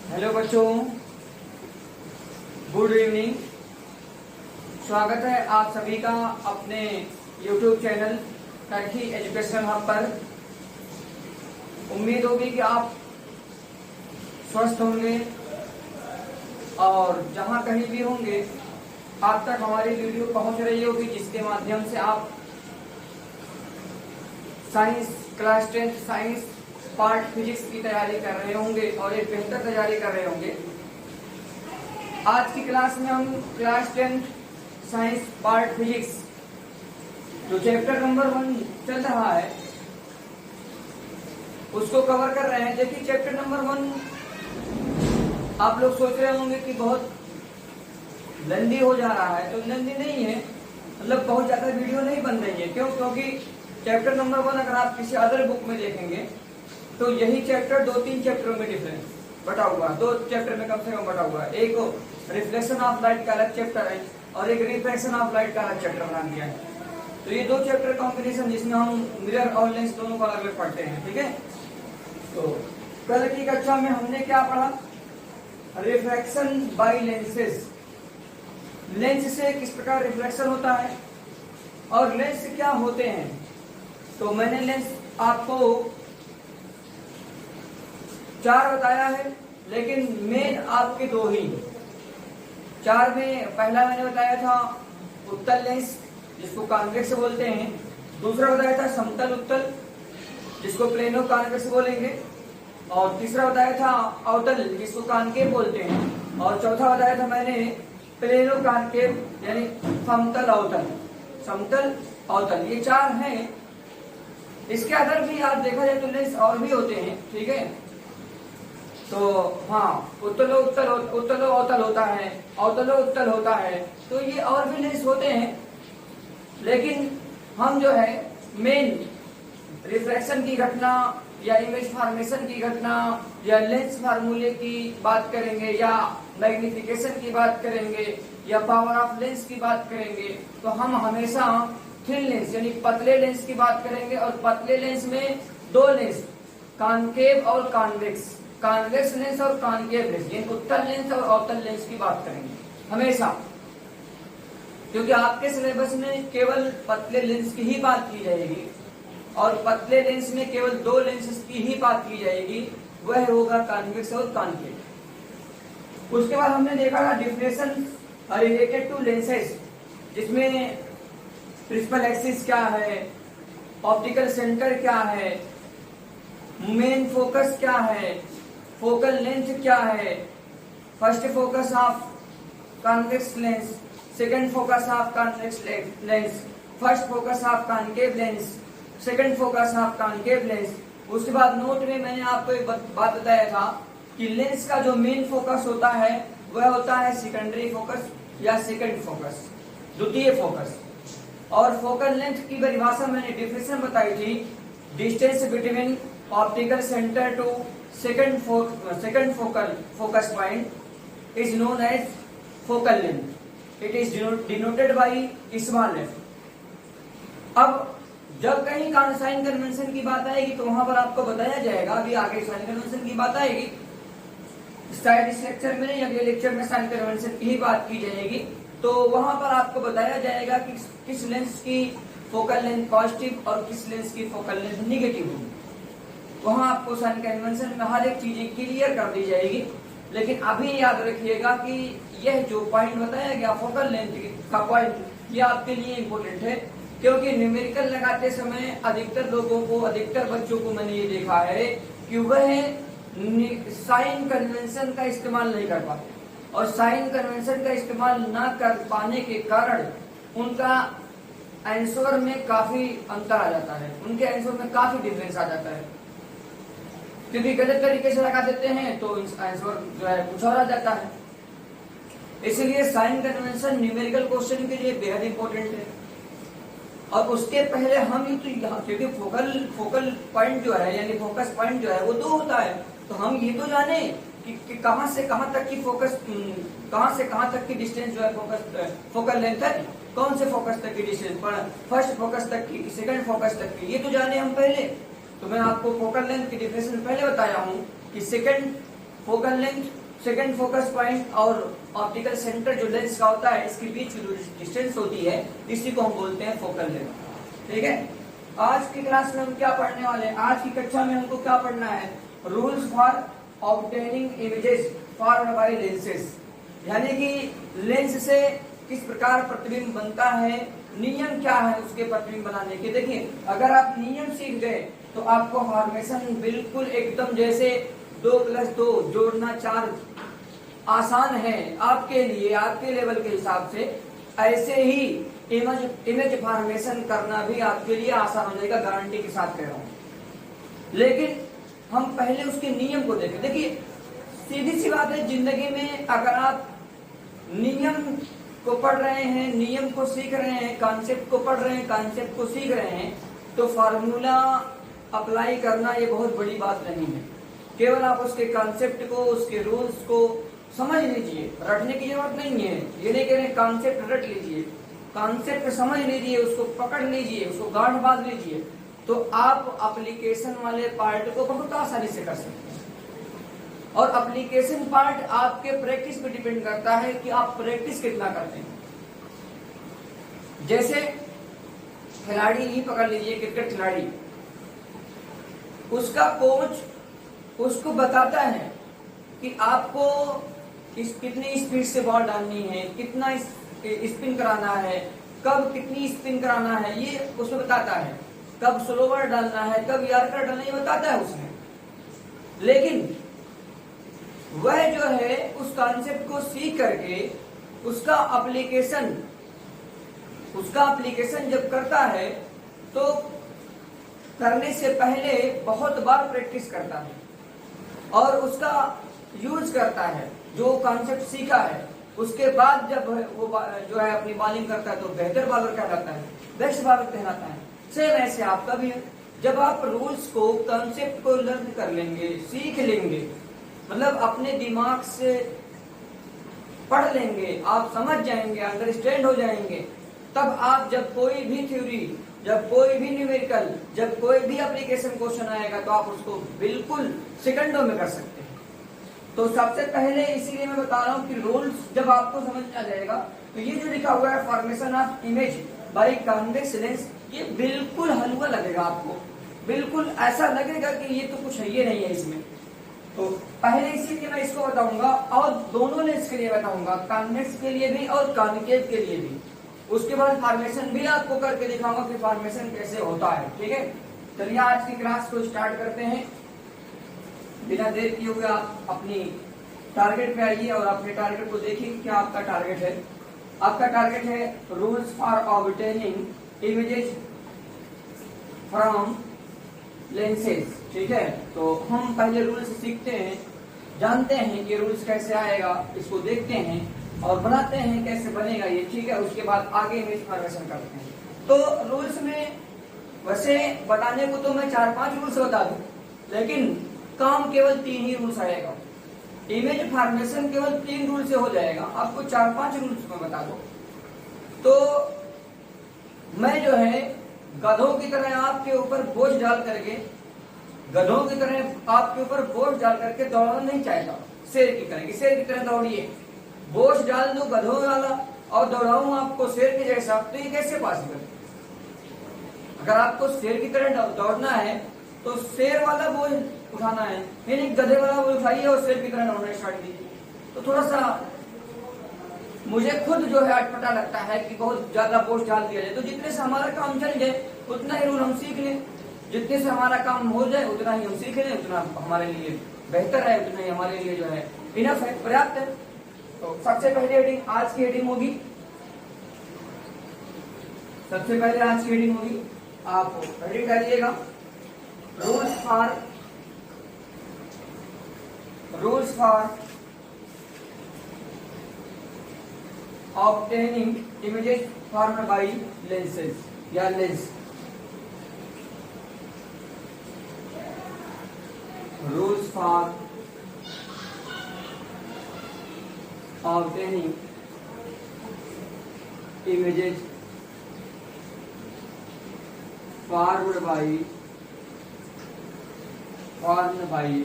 Hello बच्चों, good evening. स्वागत है आप सभी का अपने YouTube चैनल करखी एजुकेशन हब पर। उम्मीद होगी कि आप स्वस्थ होंगे और जहां कहीं भी होंगे आप तक हमारी वीडियो पहुंच रही होगी, जिसके माध्यम से आप science class 10 science part physics की तैयारी कर रहे होंगे और एक बेहतर तैयारी कर रहे होंगे। आज की क्लास में हम क्लास 10 साइंस पार्ट फिजिक्स जो चैप्टर नंबर 1 चल रहा है उसको कवर कर रहे हैं। देखिए, चैप्टर नंबर 1 आप लोग सोच रहे होंगे कि बहुत लंबी हो जा रहा है, तो लंबी नहीं है, मतलब बहुत ज्यादा वीडियो नहीं बन रही है। क्यों? क्योंकि चैप्टर नंबर 1 अगर आप किसी अदर बुक में देखेंगे तो यही चैप्टर 2-3 चैप्टरों में डिफरेंस बटा हुआ, 2 चैप्टर में कम से कम बटा हुआ है। एक रिफ्लेक्शन ऑफ लाइट का अलग चैप्टर है और एक रिफ्रैक्शन ऑफ लाइट का अलग चैप्टर बना दिया है। तो ये 2 चैप्टर कॉम्बिनेशन जिसमें हम मिरर और लेंस दोनों को अलग अलग पढ़ते हैं। ठीक है, तो कल की कक्षा में हमने क्या पढ़ा? Refraction bye lenses. लेंस से किस प्रकार रिफ्लेक्शन होता है और लेंस क्या होते हैं। तो मैंने लेंस आपको 4 बताया है, लेकिन मेन आपके 2 ही। 4 में पहला मैंने बताया था उत्तल लेंस, जिसको कॉन्वेक्स बोलते हैं। दूसरा बताया था समतल उत्तल, जिसको प्लेनो कॉन्वेक्स बोलेंगे। और तीसरा बताया था अवतल, जिसको कॉनकेव बोलते हैं। और चौथा बताया था मैंने प्लेनो कॉनकेव, यानी समतल अवतल। समतल अवतल ये 4 हैं। इसके अदर भी आप देखा जाए तो लेंस और भी होते हैं। ठीक है, तो हाँ, उत्तलो अवतल होता है, अवतलो उत्तल होता है, तो ये और भी लेंस होते हैं। लेकिन हम जो है मेन रिफ्रैक्शन की घटना या इमेज फॉर्मेशन की घटना या लेंस फार्मूले की बात करेंगे या मैग्निफिकेशन की बात करेंगे या पावर ऑफ लेंस की बात करेंगे, तो हम हमेशा थिन लेंस यानी पतले लेंस की बात करेंगे। और पतले लेंस में 2 लेंस, कॉनकेव और कॉन्वेक्स, कॉन्वेक्स लेंस और कॉनकेव लेंस, यानी उत्तल लेंस और अवतल लेंस की बात करेंगे हमेशा। क्योंकि आपके सिलेबस में केवल पतले लेंस की ही बात की जाएगी और पतले लेंस में केवल 2 लेंसेस की ही बात की जाएगी, वह होगा कॉन्वेक्स और कॉनकेव। उसके बाद हमने देखा था डिफरेंशिएशन रिलेटेड टू लेंसेस, जिसमें प्रिंसिपल एक्सिस क्या है, ऑप्टिकल सेंटर क्या है, मेन फोकस क्या है, फोकल लेंथ क्या है, first focus of convex lens, second focus of convex lens, first focus of concave lens, second focus of concave lens. उसके बाद नोट में मैंने आपको एक बात बताया था कि लेंस का जो मेन फोकस होता है वह होता है सेकेंडरी फोकस या सेकंड फोकस, द्वितीय फोकस। और फोकल लेंथ की परिभाषा मैंने डिफिनेशन बताई थी, distance between optical centre to second focal focus point is known as focal length. It is denoted by small f. अब जब कहीं साइन कन्वेंशन की बात आएगी तो वहां पर आपको बताया जाएगा, अभी आगे साइन कन्वेंशन की बात आएगी, शायद इस लेक्चर में या अगले लेक्चर में साइन कन्वेंशन की ही बात की जाएगी, तो वहां पर आपको बताया जाएगा कि किस लेंस की फोकल लेंथ पॉजिटिव और किस लेंस की फोकल लेंथ निगेटिव होगी। वहां आपको साइन कन्वेंशन में हर एक चीजें क्लियर कर दी जाएगी। लेकिन अभी याद रखिएगा कि यह जो पॉइंट बताया गया फोकल लेंथ का पॉइंट, ये आपके लिए इम्पोर्टेंट है, क्योंकि न्यूमेरिकल लगाते समय अधिकतर लोगों को, अधिकतर बच्चों को मैंने ये देखा है कि वह साइन कन्वेंशन का इस्तेमाल नहीं कर पाते और साइन कन्वेंशन का इस्तेमाल न कर पाने के कारण उनका आंसर में काफी अंतर आ जाता है, उनके आंसर में काफी डिफरेंस आ जाता है। क्योंकि गलत तरीके से लगा देते हैं तो आंसर जो है कुछ और आ जाता है। इसलिए साइन कन्वेंशन न्यूमेरिकल क्वेश्चन के लिए बेहद इंपॉर्टेंट है। और उसके पहले हम ये तो यहाँ, क्योंकि फोकल पॉइंट जो है यानी फोकस पॉइंट जो है वो 2 होता है, तो हम ये तो जाने कि कहां से कहां तक की फोकस, कहां से कहां तक की डिस्टेंस जो है फोकल लेंथ तक, कौन से फोकस तक की डिस्टेंस, फर्स्ट फोकस तक की, सेकंड फोकस तक की, ये तो जाने हम पहले। तो मैं आपको फोकल लेंथ की डिफिनेशन पहले बताया हूं कि second focal length, second focus point और ऑप्टिकल सेंटर जो लेंस का होता है, इसके बीच जो डिस्टेंस होती है, इसी को हम बोलते हैं फोकल लेंथ। ठीक है, आज की क्लास में हम क्या पढ़ने वाले हैं? आज की कक्षा में हमको क्या पढ़ना है? Rules for obtaining images formed by lenses, यानी कि लेंस से किस प्रकार प्रतिबिंब बनता है, नियम क्या है उसके प्रतिबिंब बनाने के। देखिए, अगर आप नियम सीख गए तो आपको फॉर्मेशन बिल्कुल एकदम जैसे 2+2 जोड़ना 4 आसान है आपके लिए, आपके लेवल के हिसाब से। ऐसे ही इमेज फॉर्मेशन करना भी आपके लिए आसान हो जाएगा, गारंटी के साथ कह रहा हूं। लेकिन हम पहले उसके नियम को देखें। देखिए, सीधी सी बात है, जिंदगी में अगर आप नियम को पढ़ रहे हैं, नियम को सीख रहे हैं, कॉन्सेप्ट को पढ़ रहे हैं, कॉन्सेप्ट को सीख रहे हैं, तो फार्मूला अप्लाई करना ये बहुत बड़ी बात नहीं है। केवल आप उसके कॉन्सेप्ट को, उसके रूल्स को समझ लीजिए, रटने की जरूरत नहीं है। ये नहीं कह रहे कॉन्सेप्ट रट लीजिए, कॉन्सेप्ट समझ लीजिए, उसको पकड़ लीजिए, उसको गांठ बांध लीजिए, तो आप एप्लीकेशन वाले पार्ट को बहुत आसानी से कर सकते हैं। और एप्लीकेशन पार्ट आपके प्रैक्टिस पे डिपेंड करता है कि आप प्रैक्टिस कितना करते हैं। जैसे खिलाड़ी ही पकड़ लीजिए, क्रिकेट खिलाड़ी, उसका कोच उसको बताता है कि आपको कितनी स्पीड से बॉल डालनी है, कितना स्पिन कराना है, कब कितनी स्पिन कराना है, ये उसमें बताता है। कब स्लोवर डालना है, कब यॉर्कर डालना है, ये बताता है उसमें। लेकिन वह जो है उस कॉन्सेप्ट को सीख करके उसका एप्लीकेशन जब करता है तो करने से पहले बहुत बार प्रैक्टिस करता है और उसका यूज करता है जो कॉन्सेप्ट सीखा है। उसके बाद जब वो जो है अपनी बॉलिंग करता है तो बेहतर बॉलर कहलाता है, बेस्ट बॉलर कहलाता है। सेम ऐसे आपका भी है। जब आप रूल्स को, कॉन्सेप्ट को लर्न कर लेंगे, सीख लेंगे, मतलब अपने दिमाग से पढ़ लेंगे, आप समझ जाएंगे, अंडरस्टैंड हो जाएंगे, तब आप जब कोई भी थ्योरी, जब कोई भी न्यूमेरिकल, जब कोई भी एप्लीकेशन क्वेश्चन आएगा तो आप उसको बिल्कुल सेकंडों में कर सकते हैं। तो सबसे पहले इसीलिए मैं बता रहा हूं कि रूल्स जब आपको समझ में आ जाएगा तो ये जो लिखा हुआ है formation of image by convex lens, ये बिल्कुल हलवा लगेगा आपको, बिल्कुल ऐसा लगेगा कि ये तो कुछ है, ये नहीं है इसमें। तो पहले इसीलिए मैं इसको बताऊंगा और दोनों लेंस के लिए बताऊंगा, कॉन्वेक्स के लिए भी और कॉन्केव के लिए भी। उसके बाद फॉर्मेशन भी आपको करके दिखाऊंगा कि फॉर्मेशन कैसे होता है। ठीक है, चलिए आज की क्लास को स्टार्ट करते हैं। बिना देर किए हुए आप अपनी टारगेट पे आइए और अपने टारगेट को देखिए क्या आपका टारगेट है। आपका टारगेट है rules for obtaining images from lenses. ठीक है, तो हम पहले रूल्स सीखते हैं, जानते हैं कि रूल्स कैसे आएगा, इसको देखते हैं और बनाते हैं कैसे बनेगा ये। ठीक है, उसके बाद आगे इमेज फॉर्मेशन करते हैं। तो रूल्स में वैसे बताने को तो मैं 4-5 रूल्स बता दूं, लेकिन काम केवल 3 ही रूल्स आएगा। इमेज फॉर्मेशन केवल 3 रूल से हो जाएगा, आपको 4-5 रूल्स में बता दो। तो मैं जो है गधों की तरह आपके ऊपर बोझ डाल करके, गधों की तरह आपके ऊपर बोझ डाल करके दौड़ना नहीं चाहता। शेर की तरह, शेर की तरह दौड़िए, बोझ डाल दो गधों वाला और दौड़ाऊं आपको शेर के जैसा, तो ये कैसे पॉसिबल? अगर आपको शेर की तरह दौड़ना है तो शेर वाला बोझ उठाना है, यानी गधे वाला बोझ उठाइए और शेर की तरह दौड़ना स्टार्ट कीजिए। तो थोड़ा सा मुझे खुद जो है अटपटा लगता है कि बहुत ज्यादा बोझ डाल दिया जाए। तो जितने से हमारा काम चल जाए उतना ही रूल हम सीख लें, जितने से हमारा काम हो जाए उतना ही हम सीख लें, उतना हमारे लिए बेहतर है, उतना ही हमारे लिए जो है इनफ है, पर्याप्त है। तो सबसे पहले हेडिंग, आज की हेडिंग होगी, सबसे पहले आज की हेडिंग होगी, आप हेडिंग डालिएगा rules for obtaining images formed by lenses या लेंस। Rules for obtaining images formed by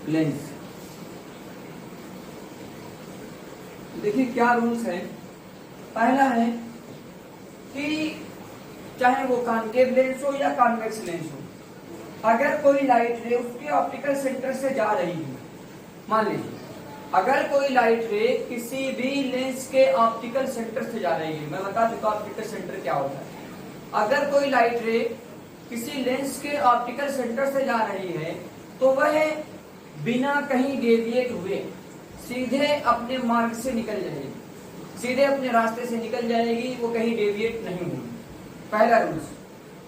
lens। देखिए क्या रूल्स है। पहला है कि चाहे वो कॉन्केव लेंस हो या कॉन्वेक्स लेंस हो, अगर कोई लाइट रे उसके ऑप्टिकल सेंटर से जा रही है, मान लीजिए अगर कोई लाइट रे किसी भी लेंस के ऑप्टिकल सेंटर से जा रही है, मैं बता दूं ऑप्टिकल सेंटर क्या होता है। अगर कोई लाइट रे किसी लेंस के ऑप्टिकल सेंटर से जा रही है तो वह बिना कहीं डेविएट हुए सीधे अपने मार्ग से निकल जाएगी, सीधे अपने रास्ते से निकल जाएगी, वो कहीं डेविएट नहीं होगी। पहला रूल्स,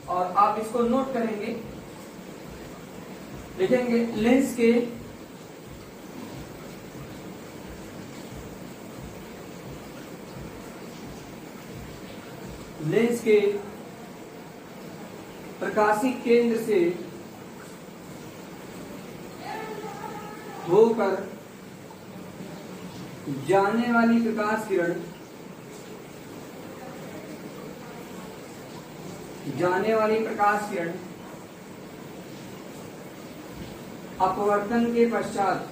और आप इसको नोट करेंगे, लिखेंगे लेंस के प्रकाशी केंद्र से होकर जाने वाली प्रकाश किरण अपवर्तन के पश्चात,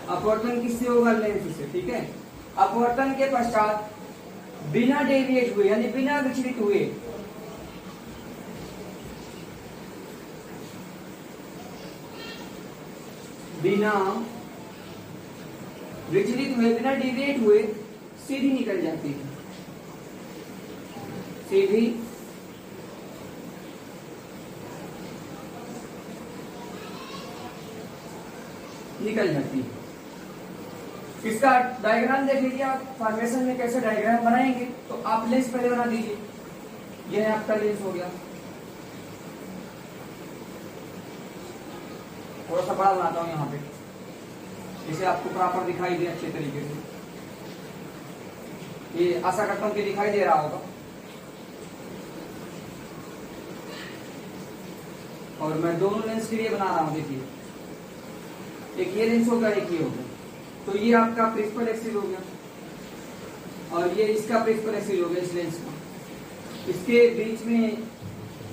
अपवर्तन किससे होगा? लेंस से, ठीक है। अपवर्तन के पश्चात बिना डेविएट हुए यानी बिना विचलित हुए बिना डेविएट हुए सीधी निकल जाती है, सीधी निकल जाती है। इसका डायग्राम देख लीजिए आप, फॉर्मेशन में कैसे डायग्राम बनाएंगे। तो आप लेंस पहले बना दीजिए, यह है आपका लेंस हो गया। थोड़ा सा बड़ा बनाता हूं यहाँ पे, जिसे आपको प्रॉपर दिखाई दे अच्छे तरीके से। ये आशा करता हूं कि दिखाई दे रहा होगा। और मैं दोनों लेंस के लिए बना रहा हूं, देखिए एक ये लेंस होगा, एक ये होगा। तो ये आपका प्रिंसिपल एक्सिस हो गया और ये इसका प्रिंसिपल एक्सिस हो गया इस लेंस का। इसके बीच में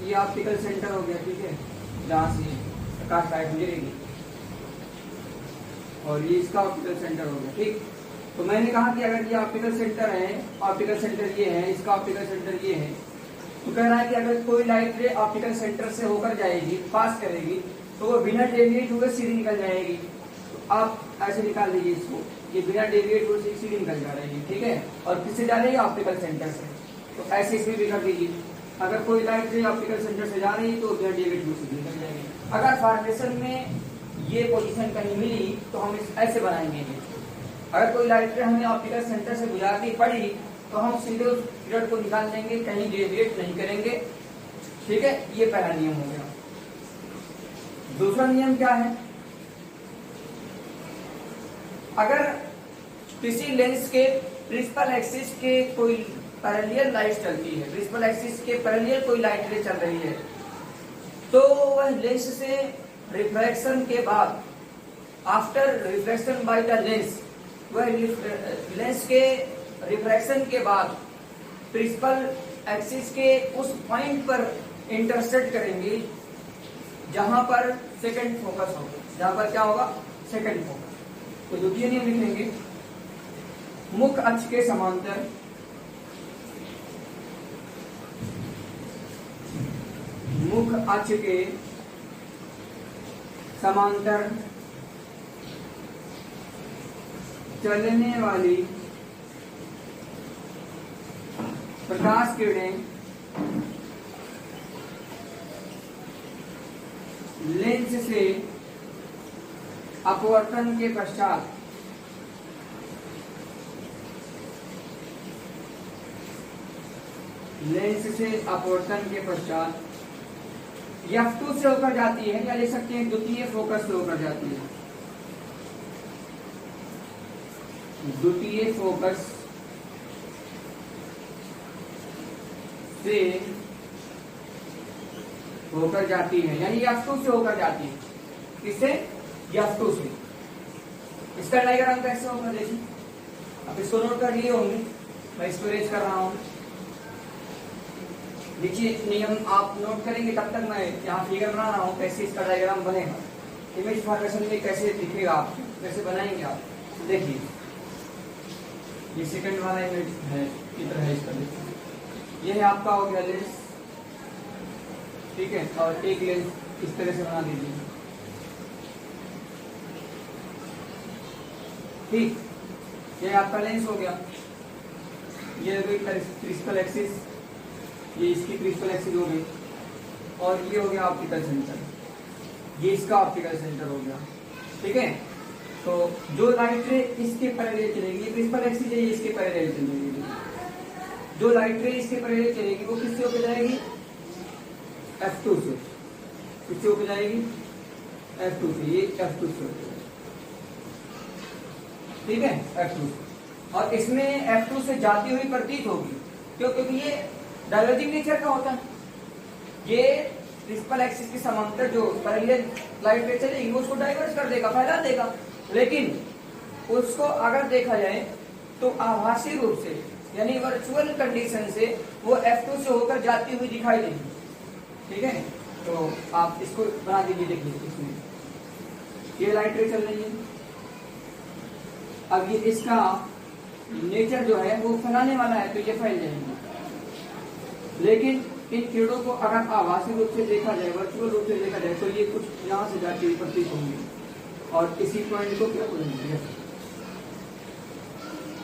ये ऑप्टिकल सेंटर हो गया, ठीक है, जहां से प्रकाश लाइट गुजरेगी, और ये इसका ऑप्टिकल सेंटर हो गया, ठीक। तो मैंने कहा कि अगर ये ऑप्टिकल सेंटर है, ऑप्टिकल सेंटर ये है, इसका ऑप्टिकल सेंटर ये है, तो कह रहा है कि अगर कोई लाइट रे ऑप्टिकल सेंटर से होकर जाएगी, पास करेगी, तो वो बिना डेविएट हुए सीधी निकल जाएगी। तो आप ऐसे निकाल लीजिए इसको, ये बिना डेविएट हुए सीधी निकल जा रही है, ठीक है। और किससे जा रही है? ऑप्टिकल सेंटर से। तो ऐसे इसमें भी कर दीजिए, अगर कोई लाइट रे ऑप्टिकल सेंटर से जा रही है तो बिना डेविएट हुए सीधी निकल जाएगी। अगर फॉर्मेशन में ये पोजीशन कहीं मिली तो हम ऐसे बनाएंगे। अगर कोई लाइट रे हमें ऑप्टिकल सेंटर से गुजरती पड़ी तो हम सीधे उस किरण को निकाल देंगे, कहीं डेविएट नहीं करेंगे, ठीक है। ये पहला नियम हो गया। दूसरा नियम क्या है? अगर किसी लेंस के प्रिंसिपल एक्सिस के कोई पैरेलल लाइट चलती है, प्रिंसिपल एक्सिस के पैरेलल कोई लाइट रे चल रही है, तो वह लेंस से रिफ्रैक्शन के बाद, after refraction by the lens, वह लेंस के रिफ्रैक्शन के बाद प्रिंसिपल एक्सिस के उस पॉइंट पर इंटरसेक्ट करेंगे जहां पर सेकंड फोकस होगा। जहां पर क्या होगा? Second focus. तो द्वितीय नियम लिखेंगे, मुख्य अक्ष के समांतर मुख्य अक्ष के समांतर चलने वाली प्रकाश किरणें लेंस से अपवर्तन के पश्चात F2 से होकर जाती है, या ले सकते हैं द्वितीय फोकस से होकर जाती है। द्वितीय फोकस से होकर जाती है, यानी F2 से होकर जाती है। किससे? F2 से। इसका डायग्राम कैसे होगा देखिए, आप इसको नोट कर लिए होंगे, मैं इसको रेज कर रहा हूं। देखिए नियम आप नोट करेंगे, तब तक मैं यहाँ फिगर बना रहा हूँ कैसे इसका डायग्राम बनेगा। इमेज फॉर्मेशन में कैसे दिखेगा, आप कैसे बनाएंगे आप। देखिए ये सेकंड वाला इमेज है, चित्र है इसका। देखिए ये है आपका हो गया लेंस, ठीक है, और एक लेंस इस तरह से बना दीजिए, ठीक। ये आपका लेंस हो गया, ये प्रिंसिपल एक्सिस, ये इसकी प्रिंसिपल एक्सिस हो गई, और ये हो गया ऑप्टिकल सेंटर, ये इसका ऑप्टिकल सेंटर हो गया, ठीक है। तो जो लाइट रे इसके पैरेलल चलेगी, ये प्रिंसिपल एक्सिस है, ये इसके पैरेलल चलेगी। जो लाइट रे इसके पैरेलल चलेगी वो किससे होकर जाएगी, F2 से। किससे होकर जाएगी, F2 से, ये F2 से होकर, ठीक है, F2 से। और इसमें F2 से जाती हुई प्रतीत होगी, क्यों, क्योंकि ये डाइवर्जिंग नेचर का होता है। ये प्रिंसिपल एक्सिस के समांतर जो पैरेलल लाइट रे चलेगी वो उसको डाइवर्ज कर देगा, फैला देगा। लेकिन उसको अगर देखा जाए तो आभासी रूप से, यानी वर्चुअल कंडीशन से, वो F2 से होकर जाती हुई दिखाई देगी, ठीक है। तो आप इसको बना दीजिए। देखिए इसमें ये लाइट रे चल रही है, अब ये इसका नेचर जो है वो फैलाने वाला है, तो ये फैल जाएंगे। लेकिन इन किरणों को अगर आभासी रूप से देखा जाए, वर्चुअल रूप से देखा जाए, तो ये कुछ यहाँ से जाती हुई प्रतीत होंगी, और इसी पॉइंट को क्या बोलेंगे,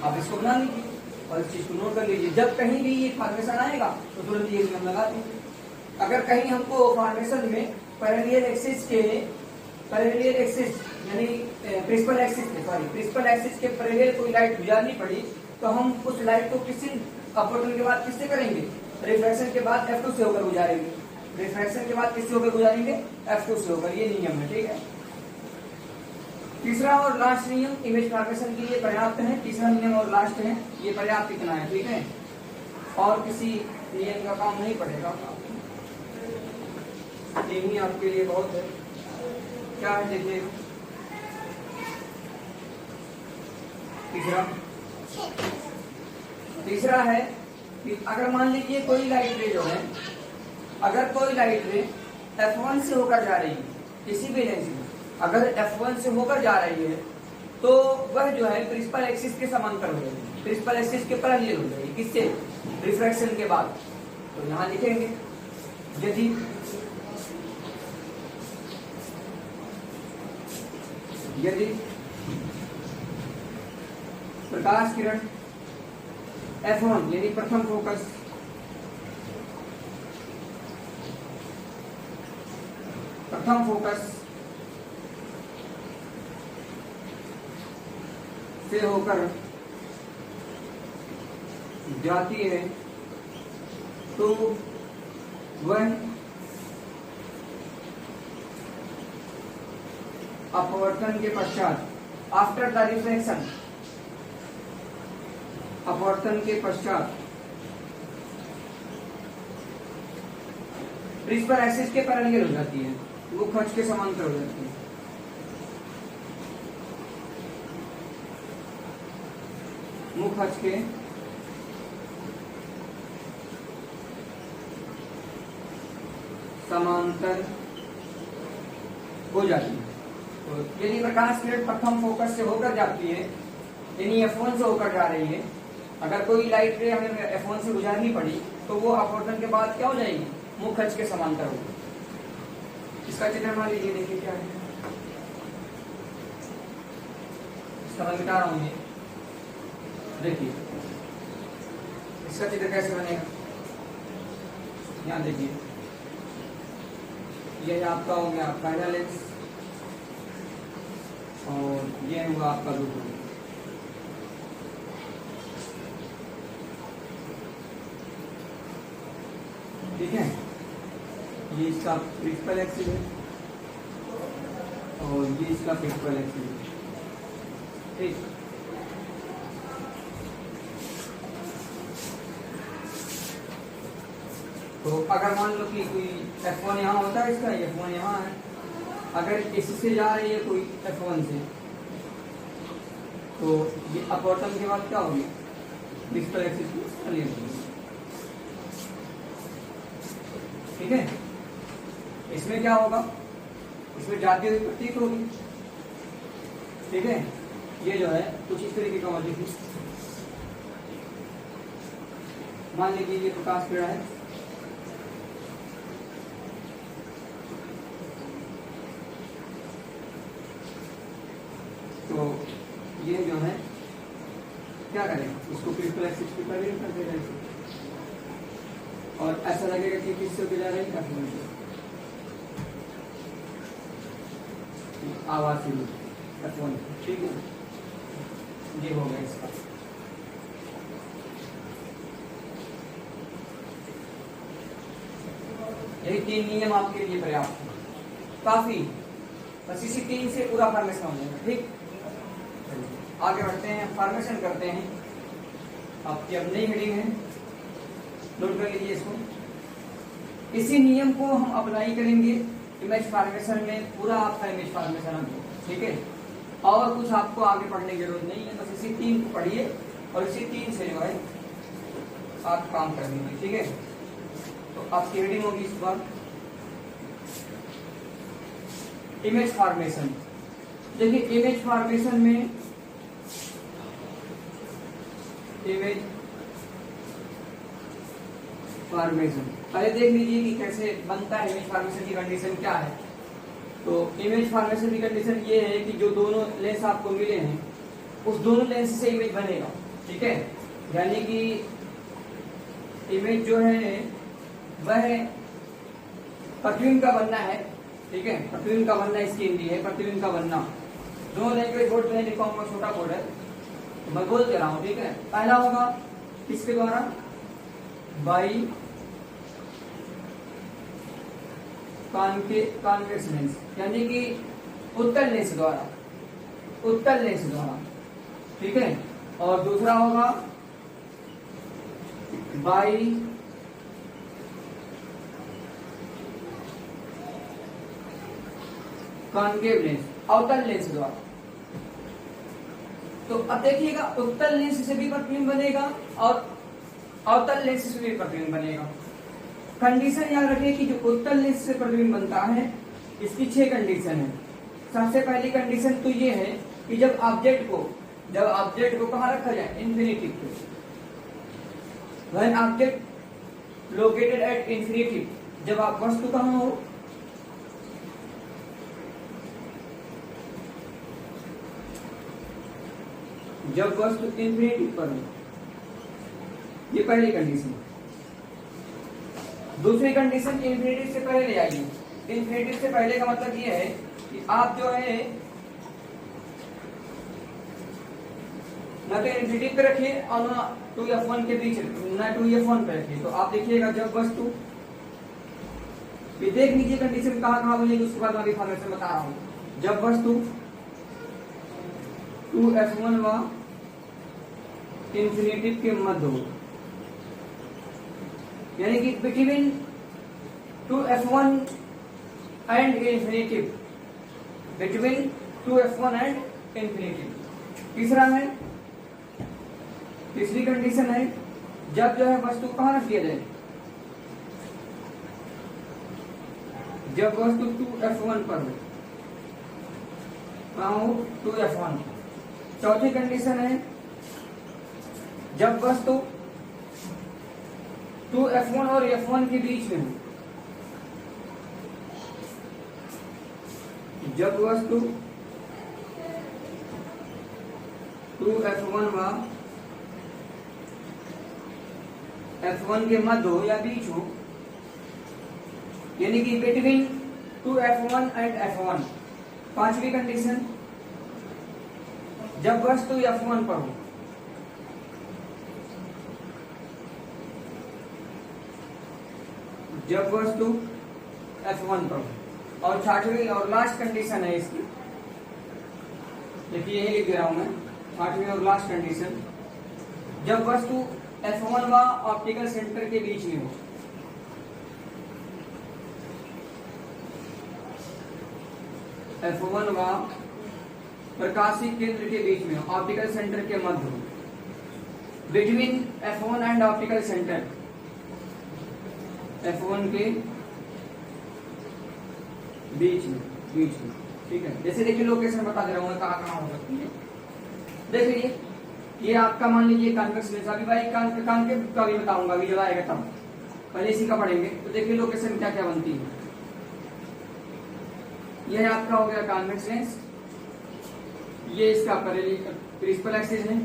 आप इसको बना लीजिए और इस चीज को नोट कर लीजिए। जब कहीं भी ये फॉर्मेशन आएगा तो तुरंत ये नियम लगा दीजिए। अगर कहीं हमको फॉर्मेशन में पैरेलल एक्सिस यानी प्रिंसिपल एक्सिस के पैरेलल कोई लाइट गुजारनी पड़ी, तो हम उस लाइट को किसी अपवर्तन के बाद किससे करेंगे, रिफ्रैक्शन के बाद F2 से होकर गुजारेंगे। रिफ्रैक्शन के बाद किससे होकर गुजारेंगे, F2 से होकर। ये नियम है, ठीक है। तीसरा और लास्ट नियम इमेज फॉर्मेशन के लिए पर्याप्त है। तीसरा नियम और लास्ट है, ये पर्याप्त इतना है, ठीक है, और किसी नियम का काम नहीं पड़ेगा, यही आपके लिए बहुत है। क्या है देखिए, तीसरा है कि अगर मान लीजिए कोई लाइट रे जो है, अगर कोई लाइट रे F1 से होकर जा रही है, किसी भी लेंस में अगर F1 से होकर जा रही है, तो वह जो है प्रिंसिपल एक्सिस के समांतर हो जाएगी, प्रिंसिपल एक्सिस के पैरेलल हो जाएगी। किससे, रिफ्रैक्शन के बाद। तो यहाँ लिखेंगे, यदि प्रकाश किरण F1 यानी प्रथम फोकस से होकर जाती है, तो वह अपवर्तन के पश्चात, आफ्टर द रिफ्लेक्शन, अपवर्तन के पश्चात प्रिंसिपल एक्सिस के पैरेलल हो जाती है, वो अक्ष के समांतर हो जाती है। मुख्य अक्ष के समांतर हो जाती है। तो यदि प्रकाश किरण प्रथम फोकस से होकर जाती है, यानी F1 से होकर जा रही है, अगर कोई लाइट रे हमें F1 से गुजारनी पड़ी, तो वो अपवर्तन के बाद क्या हो जाएगी, मुख्य अक्ष के समांतर होगी। इसका चित्र मान लीजिए, देखिए क्या है, इसका मैं मिटा रहा हूं। देखिए इसका चित्र कैसे बनेगा, यहाँ देखिए, यह आपका हो गया पहला लेंस, और ये होगा आपका दूसरा। ठीक है, ये इसका प्रिंसिपल एक्सिस है और ये इसका प्रिंसिपल एक्सिस है, ठीक। तो अगर मान लो कि कोई F1 यहाँ होता है, इसका F1 यहाँ है, अगर इससे जा रही है कोई F1 से, तो ये अपवर्तन के बाद क्या होगी, प्रिंसिपल एक्सिस को ले लेंगे, ठीक है। इसमें क्या होगा, इसमें जाती हुई प्रतीत होगी। ठीक है, ये जो है कुछ इस तरीके का मौजूद है। मान लीजिए ये प्रकाश किरण है, तो ये जो है क्या करेगा, इसको क्रिस्टल एक्सिस पे परिवर्तित कर देगा इसे, और ऐसा लगेगा कि किससे गुजर रही है, आवाज F1। ठीक है, ये हो गया इसका। यही 3 नियम आपके लिए पर्याप्त है, काफी, बस इसी 3 से पूरा फॉर्मेशन हो जाएगा। ठीक, आगे बढ़ते हैं, फॉर्मेशन करते हैं। आपकी अब नई हेडिंग है, नोट कर लीजिए इसको। इसी नियम को हम अप्लाई करेंगे इमेज फॉर्मेशन में, पूरा आपका इमेज फॉर्मेशन। ठीक है, और कुछ आपको आगे पढ़ने की जरूरत नहीं है, बस इसी 3 को पढ़िए और इसी 3 से जो है आप काम कर लीजिए। ठीक है, तो आपकी हेडिंग होगी इस बार इमेज फॉर्मेशन। देखिए, इमेज फॉर्मेशन में इमेज फॉर्मेशन पहले देख लीजिए कि कैसे बनता है, इमेज फॉर्मेशन की कंडीशन क्या है। तो इमेज फॉर्मेशन की कंडीशन ये है कि जो दोनों लेंस आपको मिले हैं उस दोनों लेंस से इमेज बनेगा। ठीक है, यानी कि इमेज जो है वह प्रतिबिंब का बनना है। ठीक है, प्रतिबिंब का बनना इसकी हिंदी है, प्रतिबिंब का बनना। दोनों लैंग्वेज बोर्ड में लिखा हूँ, छोटा बोर्ड है, मैं बोल दे रहा हूँ। ठीक है, पहला होगा किसके द्वारा, बाई कॉन्वेक्स लेंस, यानी कि उत्तल लेंस द्वारा, उत्तल लेंस द्वारा। ठीक है, और दूसरा होगा बाई कॉन्केव लेंस, अवतल लेंस द्वारा। तो अब देखिएगा, उत्तल लेंस से भी प्रतिबिंब बनेगा और अवतल लेंस से भी प्रतिबिंब बनेगा। कंडीशन याद रखिए कि जो उत्तल लेंस से प्रतिबिंब बनता है इसकी 6 कंडीशन है। सबसे पहली कंडीशन तो ये है कि जब ऑब्जेक्ट को कहाँ रखा जाए, इंफिनिटी पे। When object located at infinity, जब आप वस्तु कहाँ हो, जब वस्तु इंफिनिटी पर हो, ये पहली कंडीशन। दूसरी कंडीशन, इंफिनिटी से पहले ले आइए। इंफिनिटी से पहले का मतलब ये है कि आप जो है ना तो इंफिनिटी पे रखिए और ना 2f1 के बीच, ना 2f1 पे रखिए। तो आप देखिएगा जब वस्तु, देख लीजिए कंडीशन कहाँ बनेगी, उसके बाद मैं फॉर्मेशन बता रहा हूँ। जब वस्तु 2f1 व इंफिनिटी के मध्य हो, यानी कि between 2f1 and infinity, between 2f1 and infinity. तीसरा है, तीसरी कंडीशन है जब जो है वस्तु कहाँ रख दिया जाए, जब वस्तु 2f1 पर हो, कहाँ हो, 2f1। चौथी कंडीशन है जब वस्तु 2f1 और f1 के बीच में हो, जब वस्तु 2f1 व f1 के मध्य हो या बीच हो, यानी कि बिटवीन 2f1 एंड f1। पांचवी कंडीशन, जब वस्तु f1 पर हो, जब वस्तु f1 पर हो। और छठवीं और लास्ट कंडीशन है इसकी, देखिए यही लिख दे रहा हूं मैं, छठवीं और लास्ट कंडीशन, जब वस्तु f1 व ऑप्टिकल सेंटर के बीच में हो, f1 व प्रकाशीय केंद्र के बीच में, ऑप्टिकल सेंटर के मध्य हो, between f1 and optical centre, f1 के बीच में। बीच में, ठीक है। जैसे देखिए लोकेशन बता दे रहा हूँ मैं कहाँ कहाँ हो सकती है। देखिए ये आपका मान लीजिए कॉन्वेक्स लेंस, अभी भाई कॉन्केव का भी बताऊंगा, अभी जब आएगा तब, पहले इसी का पढ़ेंगे। तो देखिए लोकेशन क्या क्या बनती है। यह आपका हो गया कॉन्वेक्स लेंस, ये इसका प्रिंसिपल एक्सिस है,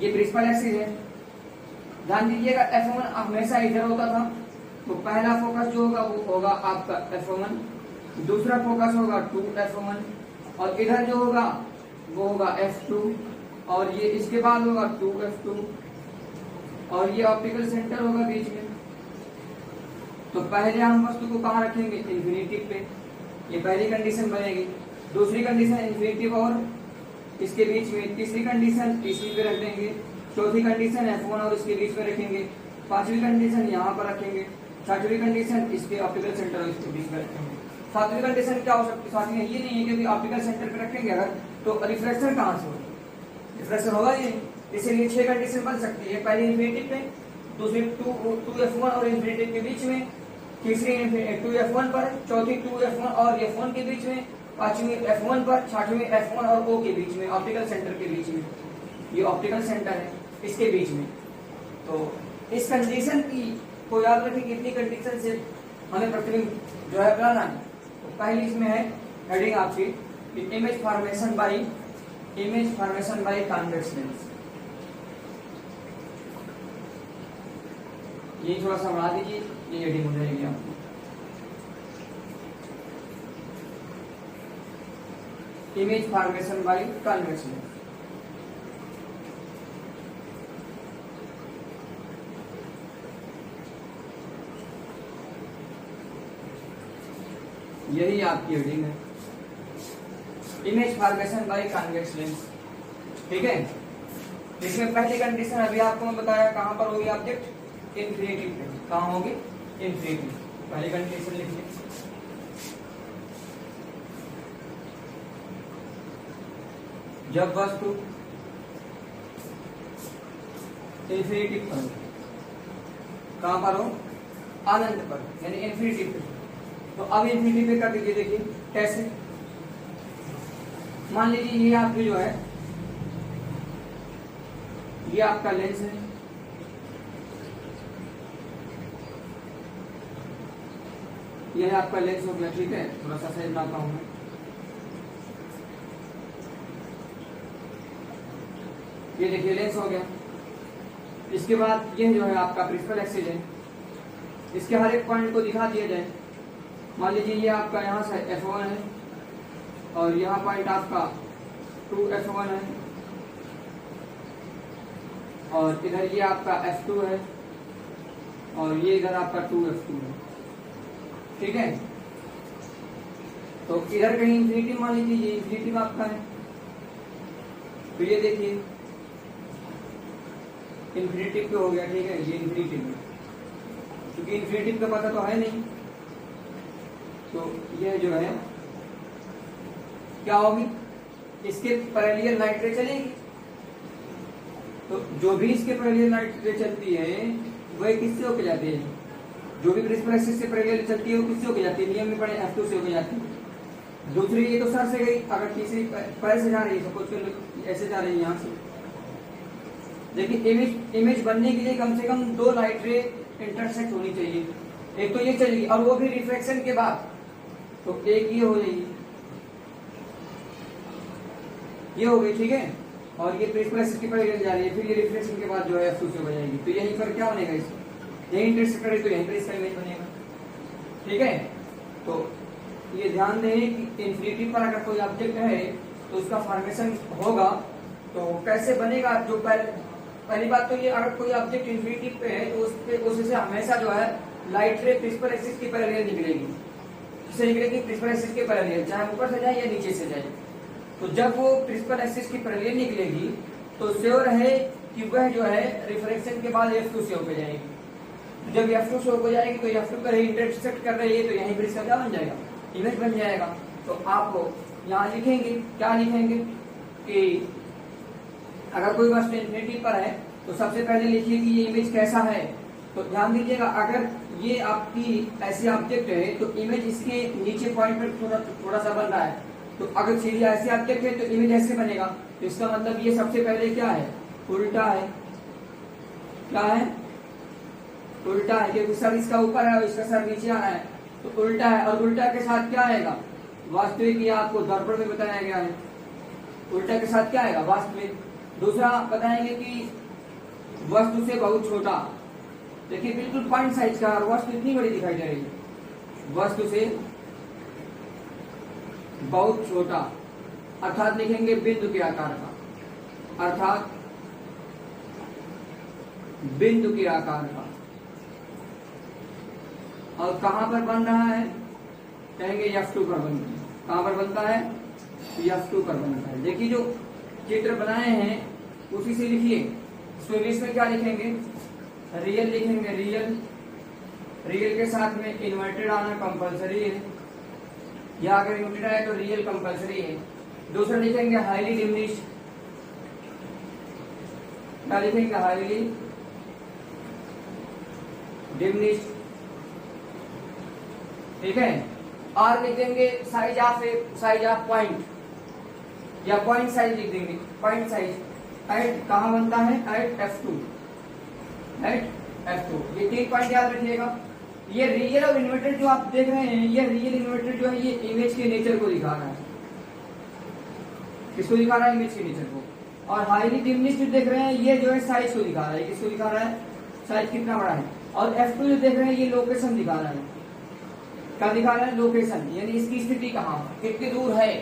ये प्रिंसिपल एक्सिस है। ध्यान दीजिएगा F1 हमेशा इधर होता था, तो पहला फोकस जो होगा वो होगा आपका F1, दूसरा फोकस होगा 2F1, और इधर जो होगा वो होगा F2, और ये इसके बाद होगा 2F2, और ये ऑप्टिकल सेंटर होगा बीच में। तो पहले हम वस्तु को कहाँ रखेंगे, इन्फिनिटिव पे, ये पहली कंडीशन बनेगी। दूसरी कंडीशन इन्फिनिटिव और इसके बीच में, तीसरी कंडीशन इसी पे रख देंगे, चौथी कंडीशन F1 और इसके बीच में रखेंगे, पांचवी कंडीशन यहाँ पर रखेंगे, छठवीं कंडीशन इसके ऑप्टिकल सेंटर और इसके बीच में रखेंगे। सातवीं कंडीशन क्या हो सकती है, सातवीं ये नहीं है क्योंकि ऑप्टिकल सेंटर पे रखेंगे अगर तो रिफ्लेक्शन कहाँ से होगा, रिफ्लेक्शन होगा ये, इसीलिए 6 कंडीशन बन सकती है। पहली इन्फिनिटिव पे, दूसरी 2F1 और इन्फिनिटिव के बीच में, तीसरी 2F1 पर, चौथी 2F1 और F1 के बीच में, पांचवी F1 पर, छठवीं F1 और O के बीच में, ऑप्टिकल सेंटर के बीच में, ये ऑप्टिकल सेंटर है इसके बीच में। तो इस कंडीशन की को याद रखें, कितनी कंडीशन से हमें प्रतिबिंब जो है बनाना है। तो पहली इसमें है हेडिंग आपकी image formation by convex lens. ये थोड़ा सा बढ़ा दीजिए, ये हेडिंग हो जाएगी आपकी। Image formation by convex lens, यही आपकी हेडिंग है, image formation by convex lens, ठीक है। इसमें पहली कंडीशन अभी आपको मैं बताया कहां पर होगी ऑब्जेक्ट, इन्फिनिटिव पे। कहां होगी, इन्फिनिटिव। पहली कंडीशन लिखिए, जब वस्तु इन्फिनिटिव पर, कहां पर हो, अनंत पर, यानी इन्फिनिटिव पे। तो अब इन्फिनिटी पे कर दीजिए। देखिए कैसे, मान लीजिए ये आपकी जो है, ये आपका लेंस है, यह आपका लेंस हो गया, ठीक है। थोड़ा सा साइज बनाता हूं मैं, ये देखिए लेंस हो गया। इसके बाद यह जो है आपका प्रिंसिपल एक्सिस है, इसके हर एक पॉइंट को दिखा दिया जाए। मान लीजिए ये आपका यहाँ से F1 है, और यहाँ पॉइंट आपका 2F1 है, और इधर ये आपका F2 है, और ये इधर आपका 2F2 है, ठीक है। तो इधर कहीं इन्फिनिटी, मान लीजिए ये इन्फिनिटी आपका है, तो ये देखिए इन्फिनिटी पे हो गया, ठीक है। ये इन्फिनिटी पे, क्योंकि इन्फिनिटी का पता तो है नहीं, तो यह जो है क्या होगी, इसके पैरेलल लाइट रे चलेगी। तो जो भी इसके पैरेलल लाइट रे चलती है वह किससे होकर जाती है, जो भी प्रिंसिपल एक्सिस से पैरेलल चलती है वो किससे होकर जाती है, नियम में पढ़े F2 से होकर जाती है। दूसरी ये तो सर से गई, अगर तीसरी पैर से जा रही है, सपोज कर ऐसे जा रही है यहाँ से। देखिए इमेज बनने के लिए कम से कम 2 लाइट रे इंटरसेक्ट होनी चाहिए, एक तो ये चलेगी और वो भी रिफ्लेक्शन के बाद, तो एक ये हो जाएगी, ये हो गई, ठीक है। और ये प्रिंसिपल एक्सिस की पैरेलल जा रही है, फिर ये रिफ्लेक्शन के बाद जो है F2 से हो जाएगी। तो यहीं पर क्या बनेगा, इसमें यही इंटरसेक्ट करे तो यहीं पर इसका इमेज बनेगा, ठीक है। तो ये ध्यान दें कि इन्फिनिटी पर अगर कोई ऑब्जेक्ट है तो उसका फॉर्मेशन होगा। तो कैसे बनेगा, जो पहली बात तो ये, अगर कोई ऑब्जेक्ट इन्फिनिटी पे है तो उससे हमेशा जो है लाइट रे प्रिंसिपल एक्सिस की पैरेलल निकलेगी, जिससे निकलेगी प्रिंसिपल एक्सिस के पैरेलल, चाहे ऊपर से जाए या नीचे से जाए। तो जब वो प्रिंसिपल एक्सिस की पैरेलल निकलेगी तो श्योर है कि वह जो है रिफ्लेक्शन के बाद F2 से होकर जाएगी। जब F2 से होकर जाएगी तो F2 पर इंटरसेक्ट कर रही है, तो यहीं पर इसका क्या बन जाएगा, इमेज बन जाएगा। तो आप यहाँ लिखेंगे, क्या लिखेंगे कि अगर कोई वस्तु इन्फिनिटी पर है तो सबसे पहले लिखिए कि ये इमेज कैसा है। तो ध्यान दीजिएगा, अगर ये आपकी ऐसी ऑब्जेक्ट है तो इमेज इसके नीचे पॉइंट पर थोड़ा सा बन रहा है, तो अगर सीधी ऐसी ऑब्जेक्ट है तो इमेज ऐसे बनेगा। तो इसका मतलब ये सबसे पहले क्या है, उल्टा है। क्या है, उल्टा है, क्योंकि सर इसका ऊपर है और इसका सर नीचे आ रहा है, तो उल्टा है। और उल्टा के साथ क्या आएगा, वास्तविक। ये आपको दर्पण में बताया गया है, उल्टा के साथ क्या आएगा, वास्तविक। दूसरा बताएंगे कि वस्तु से बहुत छोटा, देखिए बिल्कुल पॉइंट साइज का, और वस्तु इतनी बड़ी दिखाई दे रही है, वस्तु से बहुत छोटा, अर्थात लिखेंगे बिंदु के आकार का, अर्थात बिंदु के आकार का। और कहां पर बन रहा है, कहेंगे F2 पर बनता है। कहां पर बनता है, F2 पर बनता है। देखिए जो चित्र बनाए हैं उसी से लिखिए। इसको इंग्लिश में क्या लिखेंगे, रियल लिखेंगे, रियल। रियल के साथ में इन्वर्टेड आना कंपलसरी है, या अगर इन्वर्टेड आए तो रियल कंपलसरी है। दूसरा लिखेंगे हाईली डिमिनिश्ड, क्या लिखेंगे, हाईली डिमिनिश्ड, ठीक है। और लिख देंगे साइज ऑफ पॉइंट, या पॉइंट साइज लिख देंगे, पॉइंट साइज। एट कहां बनता है, एट F2, एट F2। ये 3 पॉइंट याद रखिएगा। ये रियल और इन्वर्टेड जो आप देख रहे हैं, ये रियल इन्वर्टेड जो है ये इमेज के नेचर को दिखा रहा है। किसको दिखा रहा है, इमेज के नेचर को। और हाईली डिमिनिश्ड देख रहे हैं ये जो है साइज को दिखा रहा है। किसको दिखा रहा है, साइज कितना बड़ा है। और F2 जो देख रहे हैं ये लोकेशन दिखा रहा है। क्या दिखा रहा है, लोकेशन, यानी इसकी स्थिति कहाँ, कितनी दूर है,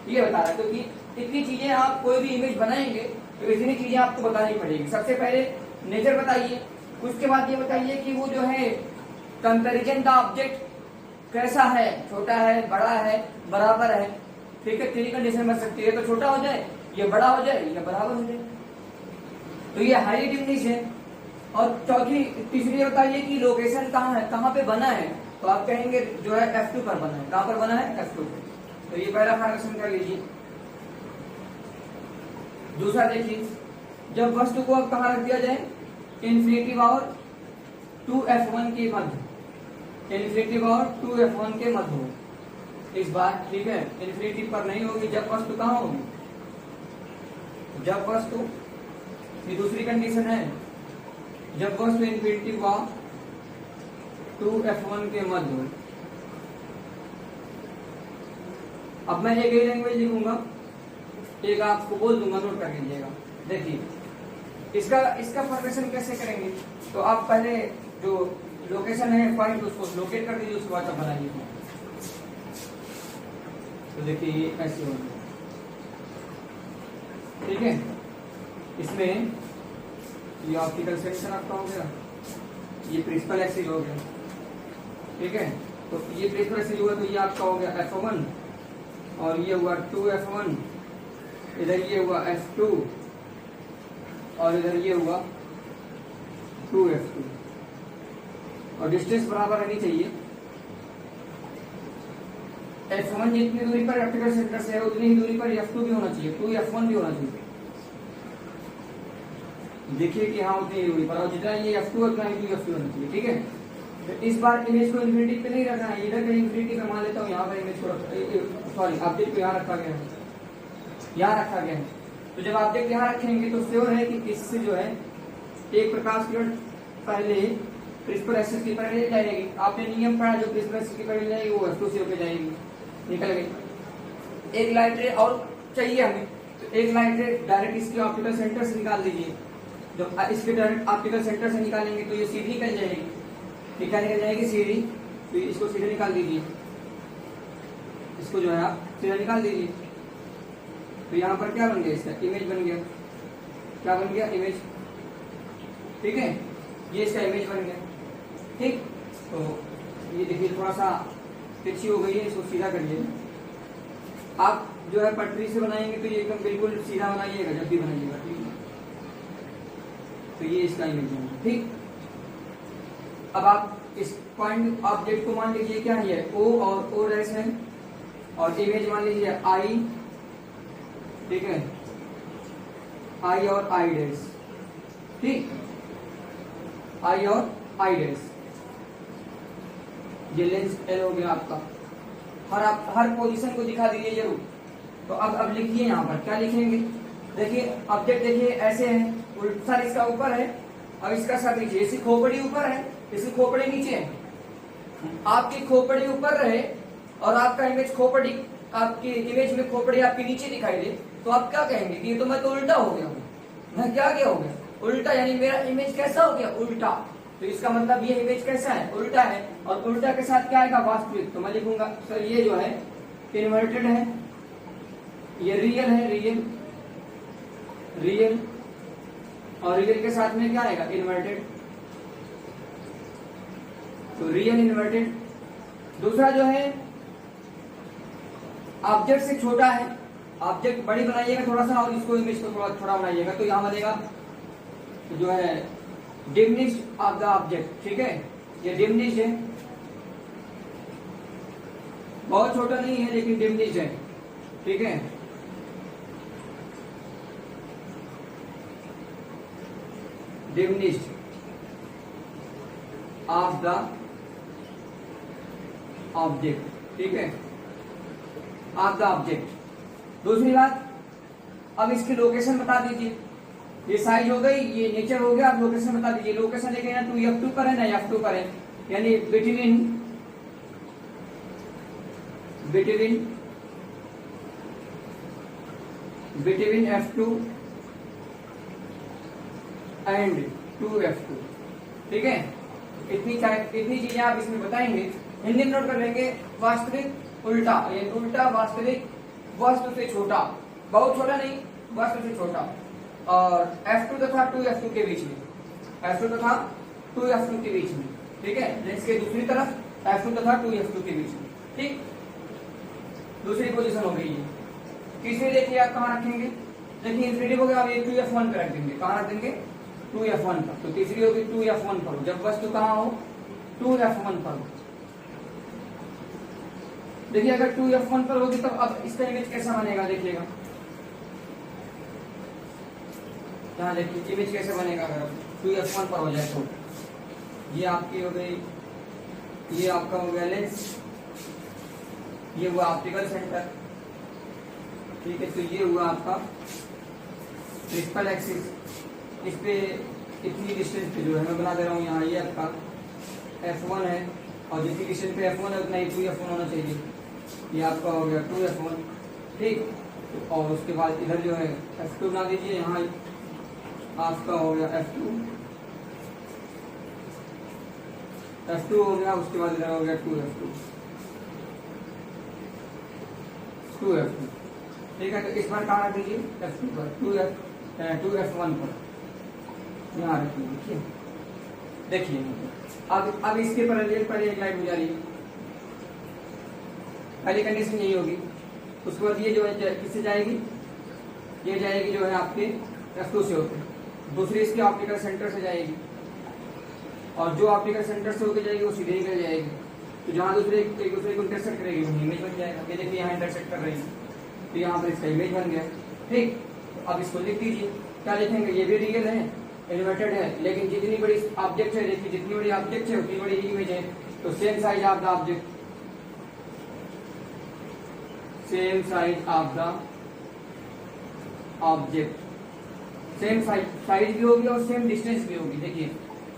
ये बता रहा है। क्योंकि इतनी चीजें आप कोई भी इमेज बनाएंगे तो इतनी चीजें आपको बतानी पड़ेगी। सबसे पहले नेचर बताइए, उसके बाद ये बताइए कि वो जो है कंपैरिजन द ऑब्जेक्ट कैसा है, छोटा है, बड़ा है, बराबर है, ठीक है। 3 कंडीशन बन सकती है, तो छोटा हो जाए, ये बड़ा हो जाए, या बराबर हो जाए। तो ये हाईली डिमिनिश्ड है। और तीसरी बताइए कि लोकेशन कहाँ है, कहाँ पे बना है, तो आप कहेंगे जो है F2 पर बना है। कहां पर बना है, F2 पे। तो ये पहला फॉर्मेशन कर लीजिए। दूसरा देखिए, जब वस्तु को अब कहां रख दिया जाए, इन्फिनिटी और 2F1 के मध्य, इन्फिनिटी और 2F1 के मध्य हो इस बार, ठीक है। इन्फिनिटी पर नहीं होगी जब वस्तु कहां होगी, जब वस्तु, ये दूसरी कंडीशन है, जब वस्तु इन्फिनिटी व 2F1 के मध्य हो। अब मैं एक ही लैंग्वेज लिखूंगा, एक आपको बोल दूंगा, नोट कर लीजिएगा। देखिए इसका फॉर्मेशन कैसे करेंगे, तो आप पहले जो लोकेशन है पॉइंट उसको लोकेट कर दीजिए, उसके बाद आप बनाइए। तो देखिए ये ऐसे होगा, ठीक है। इसमें ये ऑप्टिकल सेक्शन आपका हो गया, ये प्रिंसिपल एक्सिस हो गया, ठीक है। तो ये प्रिंसिपल एक्सिस हुआ तो ये आपका हो गया F1, और ये हुआ 2F1, इधर ये हुआ F2, और इधर ये हुआ 2F2। और डिस्टेंस बराबर रहनी चाहिए। F1 जितनी दूरी पर ऑप्टिकल सेंटर से है उतनी ही दूरी पर F2 भी होना चाहिए, 2F1 भी होना चाहिए। देखिए कि हाँ उतनी ही दूरी पर, और जितना ये F2 उतना ही 2F2 होना चाहिए, ठीक है। तो इस बार इमेज को इन्फिनिटी पे नहीं रखना है, इधर कहीं इन्फिनिटी पे मान लेता हूँ, यहाँ पर इमेज को सॉरी ऑब्जेक्ट को यहाँ रखा गया है, यहाँ रखा गया है। तो जब ऑब्जेक्ट यहाँ रखेंगे तो श्योर है कि इससे जो है एक प्रकाश किरण पहले प्रिंसिपल एक्सिस की पकड़ जाएगी। आपने नियम पढ़ा, जो प्रिंसिपल एक्सिस की पकड़ जाएगी वो F2 से होकर जाएगी, निकल गई। एक लाइट रे और चाहिए हमें, तो एक लाइट रे डायरेक्ट इसके ऑप्टिकल सेंटर से निकाल दीजिए। जब इसके डायरेक्ट ऑप्टिकल सेंटर से निकालेंगे तो ये सीधी निकल जाएगी, निकल जाएगी सीधी। तो इसको सीधे निकाल दीजिए, इसको जो है आप सीधा निकाल दीजिए। तो यहाँ पर क्या बन गया, इसका इमेज बन गया। क्या बन गया, इमेज, ठीक है। ये इसका इमेज बन गया, ठीक। तो ये देखिए थोड़ा सा तिरछी हो गई है, इसको सीधा करिए। आप जो है पटरी से बनाएंगे तो ये एकदम बिल्कुल सीधा बनाइएगा जब भी बनाइएगा, ठीक है। तो ये इसका इमेज बन, ठीक। अब आप इस पॉइंट ऑब्जेक्ट को मान लीजिए क्या है, O और O डैश है, और इमेज मान लीजिए I, ठीक है, I और I डैश, ठीक, I और I डैश। ये लेंस L हो गया आपका। हर पोजीशन को दिखा दीजिए जरूर। तो अब लिखिए यहाँ पर क्या लिखेंगे, देखिए ऑब्जेक्ट देखिए ऐसे है, सर इसका ऊपर है और इसका सर नीचे, इसकी खोपड़ी ऊपर है, इसकी खोपड़ी नीचे है। आपकी खोपड़ी ऊपर रहे और आपका इमेज खोपड़ी, आपकी इमेज में खोपड़ी आपकी नीचे दिखाई दे, तो आप क्या कहेंगे कि ये तो मैं तो उल्टा हो गया हूँ। मैं क्या हो गया, उल्टा, यानी मेरा इमेज कैसा हो गया, उल्टा। तो इसका मतलब ये इमेज कैसा है, उल्टा है। और उल्टा के साथ क्या आएगा, वास्तविक। तो मैं लिखूंगा सर ये जो है इन्वर्टेड है, ये रियल है, रियल और रियल के साथ में क्या आएगा, इन्वर्टेड। तो रियल इन्वर्टेड। दूसरा जो है ऑब्जेक्ट से छोटा है, ऑब्जेक्ट बड़ी बनाइएगा थोड़ा सा और इसको इमेज को थोड़ा छोटा बनाइएगा, तो यहां बनेगा जो है डिमिनिश्ड ऑफ द ऑब्जेक्ट। ठीक है, ये डिमिनिश्ड है, बहुत छोटा नहीं है लेकिन डिमिनिश्ड है। ठीक है, डिमिनिश्ड ऑफ द ऑब्जेक्ट। ठीक है, ऑफ द ऑब्जेक्ट। दूसरी बात, अब इसकी लोकेशन बता दीजिए। ये साइज हो गई, ये नेचर हो गया, आप लोकेशन बता दीजिए। लोकेशन लेके ना 2F2 पर है ना F2 पर है, यानी बिटवीन F2 एंड 2F2। ठीक है, इतनी चीजें आप इसमें बताएंगे। हिंदी में नोट कर लेंगे, वास्तविक उल्टा, ये उल्टा वास्तविक वस्तु से छोटा, बहुत छोटा नहीं, वस्तु से छोटा। और F2 तथा 2F2 के बीच में, F2 तथा 2F2 के बीच में। ठीक है, लेंस के दूसरी तरफ F2 तथा 2F2 के बीच में। ठीक, दूसरी पोजीशन हो गई है। तीसरी देखिए आप कहाँ रखेंगे, देखिए इंफिनिटी हो गया, अब ये 2F1 पे रख देंगे। कहाँ रख देंगे, 2F1 पर। तो तीसरी होगी 2F1 पर, जब वस्तु कहाँ हो, 2F1 पर। देखिए अगर 2F1 पर होगी तब अब इसका इमेज कैसा बनेगा, देखिएगा यहाँ देखिए इमेज कैसे बनेगा अगर 2F1 पर हो जाए तो। ये आपकी हो गई, ये आपका हो गया लेंस, ये हुआ ऑप्टिकल सेंटर। ठीक है, तो ये हुआ आपका प्रिंसिपल एक्सिस। इस पे इतनी डिस्टेंस पे जो है मैं बना दे रहा हूँ यहाँ, ये आपका F1 है और जितनी डिस्टेंस पे F1 है उतना ही 2F1 होना चाहिए। ये आपका हो गया 2F1। ठीक, और उसके बाद इधर जो है F2 बना दीजिए, यहाँ आपका हो गया F2 हो गया, उसके बाद इधर हो गया 2F2। ठीक है, तो इस बार कहाँ रख दीजिए, F2 पर, 2F1 पर यहाँ रखिए। देखिए अब इसके पैरेलल पर एक लाइट गुजारी, पहली कंडीशन यही होगी। उसके बाद ये जो है किससे जाएगी, ये जाएगी जो है आपके F2 से होकर, दूसरी इसके ऑप्टिकल सेंटर से जाएगी, और जो ऑप्टिकल सेंटर से होकर जाएगी वो सीधे निकल जाएगी। तो जहाँ दूसरे एक दूसरे को इंटरसेक्ट करेगी वही इमेज बन जाएगा। ये देखिए यहाँ इंटरसेक्ट कर रही है, तो यहाँ पर इसका इमेज बन गया। ठीक, तो अब इसको लिख दीजिए, क्या लिखेंगे, ये भी रियल है, इन्वर्टेड है, लेकिन जितनी बड़ी ऑब्जेक्ट है, देखिए जितनी बड़ी ऑब्जेक्ट है उतनी बड़ी इमेज है। तो same size of the object, same size of the object, same size भी होगी और सेम डिस्टेंस भी होगी। देखिए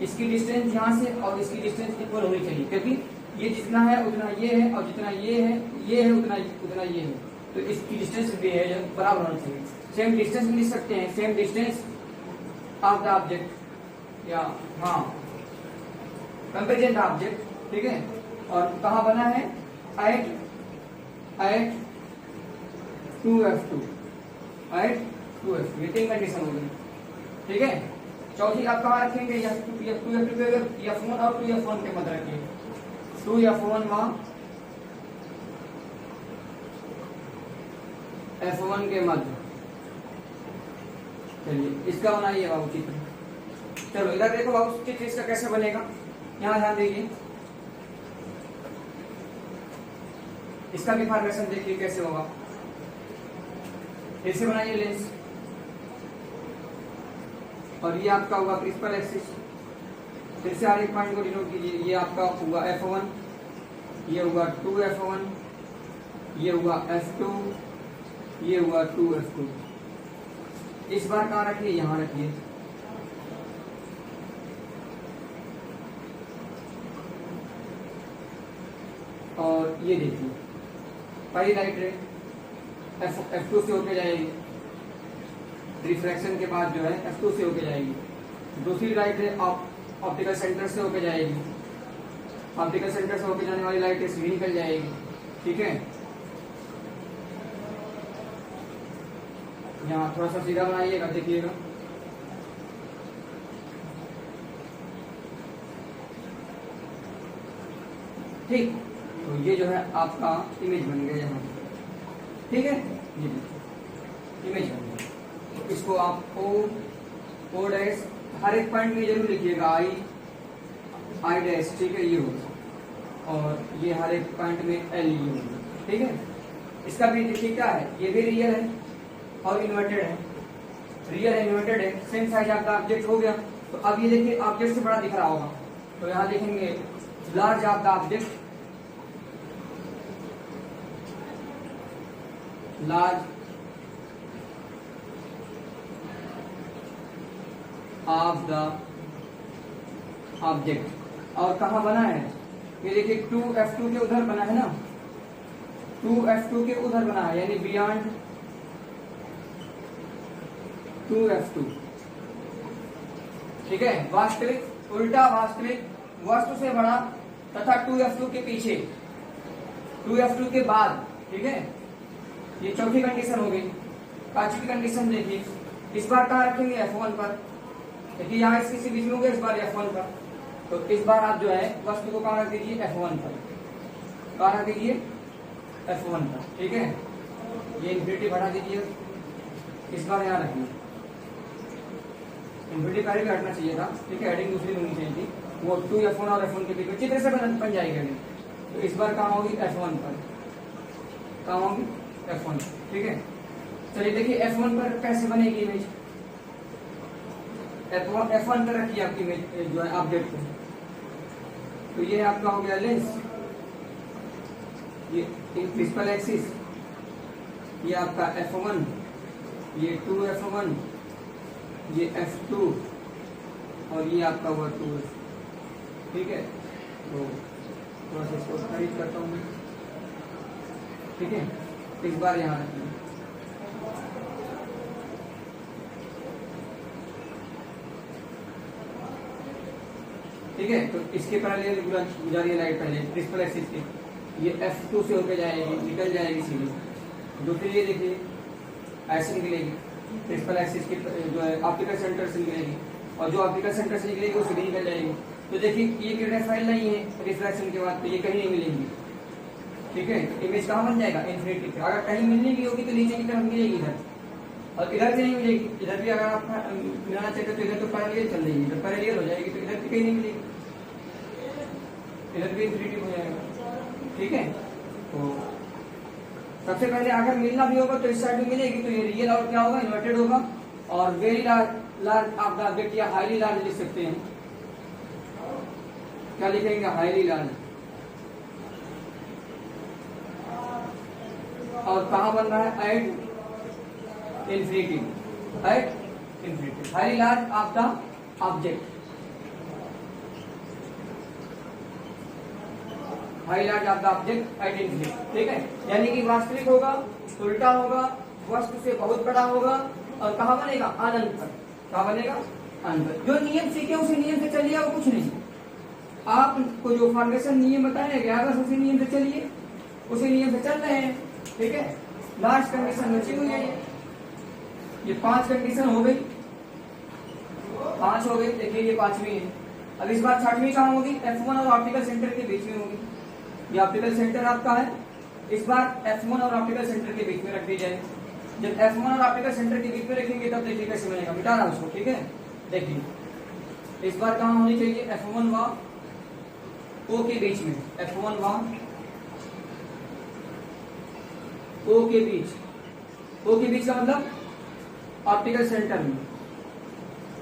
इसकी डिस्टेंस यहाँ से और इसकी डिस्टेंस इक्वल होनी चाहिए, क्योंकि ये जितना है उतना ये है और जितना ये है उतना ये है, तो इसकी डिस्टेंस भी है बराबर होना चाहिए। सेम डिस्टेंस लिख सकते हैं, same distance of the object, या हाँ कंपेरिजन ऑब्जेक्ट। ठीक है, और कहाँ बना है, एट 2F2, ये तीन कंडीशन हो गई। ठीक है, चौथी आप कहाँ रखेंगे, F2 F1 और 2F1 के मध्य रखिए। 2F1 F1 के मध्य। चलिए इसका बनाइए बाबू चित्र। चलो इधर देखो बाबू चित्र इसका कैसे बनेगा, यहाँ ध्यान दीजिए। इसका भी फॉर्मेशन देखिए कैसे होगा। ऐसे बनाइए लेंस, और ये आपका हुआ प्रिंसिपल एक्सिस। फिर से हर एक पॉइंट को डिनोट कीजिए। ये आपका हुआ F1, ये हुआ 2F1, ये हुआ F2, ये हुआ 2F2। इस बार कहाँ रखिए, यहां रखिए। और ये देखिए पहली लाइट रे F2 से होके जाएगी, रिफ्रैक्शन के बाद जो है F2 से होके जाएगी। दूसरी लाइट रे ऑप्टिकल सेंटर से होके जाएगी, ऑप्टिकल सेंटर से होके जाने वाली लाइट सीधी निकल जाएगी, ठीक है। यहाँ थोड़ा सा सीधा बनाइएगा, देखिएगा। ठीक, तो ये जो है आपका इमेज बन गया यहाँ, ठीक है। ये इमेज बन गया। तो इसको आप ओ डैश हर एक पॉइंट में जरूर लिखिएगा, आई डैश, ठीक है, ये होगा। और ये हर एक पॉइंट में एल, ये होगा, ठीक है। इसका भी देखिए क्या है, ये भी रियल है और इन्वर्टेड है। रियल है, इन्वर्टेड है, सेम साइज आपका ऑब्जेक्ट हो गया। तो अब ये देखिए ऑब्जेक्ट से बड़ा दिख रहा होगा, तो यहाँ देखेंगे लार्ज आपका object, large of the object. और कहा बना है, ये देखिए 2F2 के उधर बना है ना, 2F2 के उधर बना है, यानी बियॉन्ड 2F2, ठीक है। वास्तविक, उल्टा वास्तविक, वस्तु से बड़ा तथा 2F2 के पीछे, 2F2 के बाद, ठीक है। ये चौथी कंडीशन हो गई। पांचवी कंडीशन देखिए, इस बार कहाँ रखेंगे, F1 पर। देखिए यहाँ इसके बीच में हो गया, इस बार F1 पर। तो इस बार आप जो है वस्तु को कहाँ रख दीजिए, F1 पर। कहाँ रख दीजिए, F1 पर, ठीक है। ये इन्फिनिटी बढ़ा दीजिए, इस बार यहाँ रखिए। इन्फिनिटी पहले भी हटना चाहिए था, ठीक है, हेडिंग दूसरी होनी चाहिए थी। वो 2F1 और F1 के बीच में चित्र से बन जाएगी। तो इस बार कहाँ होगी, F1 पर। कहाँ होगी, F1, ठीक है। चलिए देखिए F1 पर कैसे बनेगी इमेज। F1 पर रखिए आपकी इमेज जो है ऑब्जेक्ट को। तो ये आपका हो गया लेंस, ये प्रिंसिपल एक्सिस, ये आपका F1, ये 2F1, ये F2 और ये आपका हुआ 2F, ठीक है। तो थोड़ा सा इसको खरीद करता हूँ, ठीक है। इस बार यहाँ रखिए, ठीक है। तो इसके पैरेलल गुजारिए लाइट पहले प्रिंसिपल एक्सिस के, ये F2 से होकर जाएगी, निकल जाएगी सीधी। दूसरी ये देखिए ऐसे निकलेगी, प्रिंसिपल एक्सिस की जो है ऑप्टिकल सेंटर से निकलेगी, और जो ऑप्टिकल सेंटर से निकलेगी वो सीधी निकल जाएगी। तो देखिए ये किरणें फैल नहीं है रिफ्रैक्शन के बाद, तो ये कहीं नहीं मिलेंगी, ठीक है। तो इमेज कहाँ बन जाएगा, इन्फिनिटी पे। अगर कहीं मिलने की होगी तो नीचे की तरफ मिलेगी इधर, और इधर भी नहीं मिलेगी। इधर भी अगर आप मिलाना चाहते तो इधर तो पैरेलल चल जाएगी, इधर पैरेलल हो जाएगी, तो इधर भी कहीं नहीं मिलेगी, इधर भी इन्फिनिटी हो जाएगा, ठीक है। तो सबसे पहले अगर मिलना भी होगा तो इस साइड में मिलेगी, तो ये रियल और क्या होगा, इन्वर्टेड होगा। और वेरी लार्ज आप ऑब्जेक्ट या हाईली लार्ज लिख सकते हैं। क्या लिखेंगे, हाईली लार्ज। और कहाँ बन रहा है, at infinity, at infinity, highly large of the object, high large of the object at infinity, ठीक है। यानी कि वास्तविक होगा, उल्टा होगा, वस्तु से बहुत बड़ा होगा, और कहाँ बनेगा, अनंत पर। कहाँ बनेगा, अनंत पर। जो नियम सीखे उसी नियम से चलिए, वो कुछ नहीं। आपको जो फॉर्मेशन नियम बताया गया बस उसी नियम से चलिए, उसी नियम से चल रहे हैं, ठीक है। लास्ट कंडीशन बची हुई है, ये 5 कंडीशन हो गई, 5 हो गई। देखिए ये 5वीं है। अब इस बार 6वीं कहाँ होगी, F1 और ऑप्टिकल सेंटर के बीच में होगी। ये ऑप्टिकल सेंटर आपका है, इस बार F1 और ऑप्टिकल सेंटर के बीच में रख दी जाए। जब F1 और ऑप्टिकल सेंटर के बीच में रखेंगे तब देखिए कैसे बनेगा, मिटा रहा उसको, ठीक है। देखिए इस बार कहाँ होनी चाहिए, F1 व O के बीच में, F1 व O के बीच, O के बीच का मतलब ऑप्टिकल सेंटर में,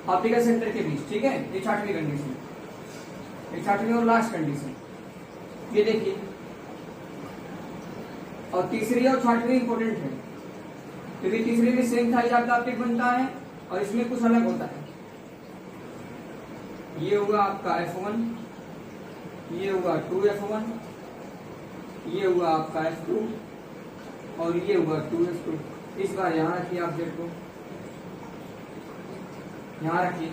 ऑप्टिकल सेंटर के बीच, ठीक है। ये 6वीं कंडीशन, ये 6वीं और लास्ट कंडीशन। ये देखिए और तीसरी और छठवीं इंपॉर्टेंट है, क्योंकि तीसरी में सेम साइज आपका ऑप्टिक बनता है और इसमें कुछ अलग होता है। ये होगा आपका F1, ये होगा 2F1, ये हुआ आपका F2 और ये हुआ 2F2। इस बार यहाँ रखिए ऑब्जेक्ट को, यहाँ रखिए,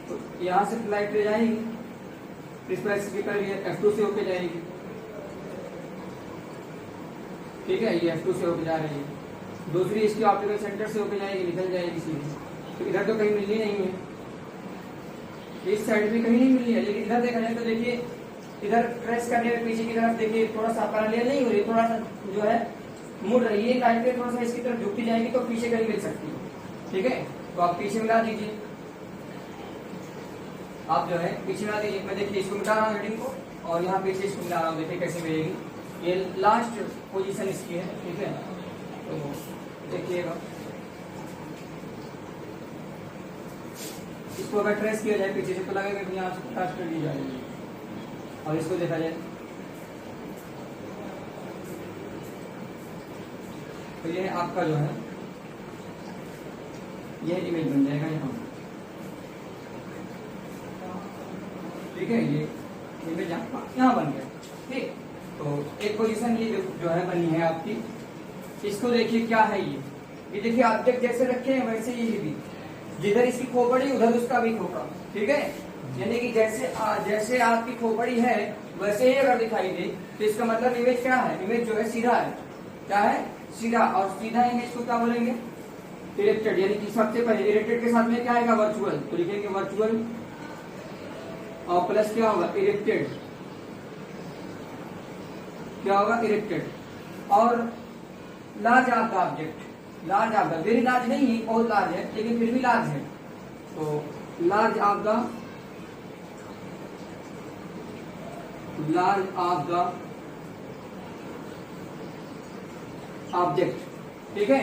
तो यहाँ से फ्लाइट ले जाएगी, स्पेसिफिकल ये F2 से होके जाएगी, ठीक है, ये F2 से होके जा रही है। दूसरी इसकी ऑप्टिकल सेंटर से होके जाएगी, निकल जाएगी सीधे, तो इधर तो कहीं मिलनी नहीं है, इस साइड में कहीं नहीं मिलनी है। लेकिन इधर देखा जाए तो देखिए, इधर ट्रेस करने में पीछे की तरफ देखिए थोड़ा सा पैरेलल नहीं हो रही, थोड़ा सा जो है मुड़ रही है, लाइट पे थोड़ा सा इसकी तरफ झुकती जाएगी तो पीछे कहीं मिल सकती है, ठीक है। तो आप पीछे मिला दीजिए, आप जो है पीछे मिला दीजिए। मैं देखिए इसको मिटा रहा हूँ हेडिंग को, और यहाँ पीछे इसको मिला रहा हूँ, देखिए कैसे मिलेगी। ये लास्ट पोजीशन इसकी है, ठीक है। तो देखिएगा, इसको अगर ट्रेस किया जाए पीछे से तो लगेगा कि यहाँ से ट्रेस कर दी जाएगी, और इसको देखा जाए तो ये आपका जो है ये इमेज बन जाएगा यहाँ, ठीक है। ये इमेज आपका यहाँ बन गया, ठीक। तो एक पोजीशन ये जो है बनी है आपकी, इसको देखिए क्या है ये देखिए ऑब्जेक्ट जैसे रखे हैं वैसे ये भी, जिधर इसकी खोपड़ी उधर उसका भी खोपड़ा, ठीक है। यानी कि जैसे आपकी खोपड़ी है वैसे ही अगर दिखाई दे तो इसका मतलब इमेज क्या है, इमेज जो है सीधा है, क्या है, सीधा। और सीधा इमेज को क्या बोलेंगे, इरेक्टेड। यानी कि सबसे पहले इरेक्टेड के साथ में क्या आएगा, वर्चुअल, तो लिखेंगे वर्चुअल, और प्लस क्या होगा, इरेक्टेड, क्या होगा, इरेक्टेड। और large of the object, large of the, very large नहीं है, बहुत लार्ज है लेकिन फिर भी लार्ज है, तो large of the, large of the object, ठीक है।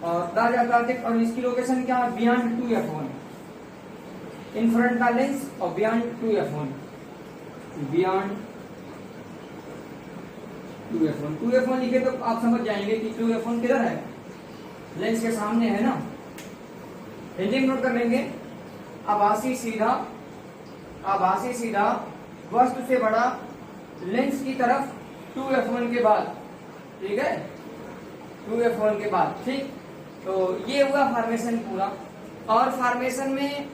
और लार्ज ऑफ द ऑब्जेक्ट, और इसकी लोकेशन क्या है, बियॉन्ड 2F1, इन फ्रंट का लेंस और beyond 2F1, beyond 2F1। 2F1 लिखे तो आप समझ जाएंगे कि 2F1 किधर है, लेंस के सामने है ना। हेडिंग नोट कर लेंगे, आभासी सीधा, आभासी सीधा वस्तु से बड़ा लेंस की तरफ 2F1 के बाद, ठीक है, 2F1 के बाद, ठीक। तो ये हुआ फॉर्मेशन पूरा। और फॉर्मेशन में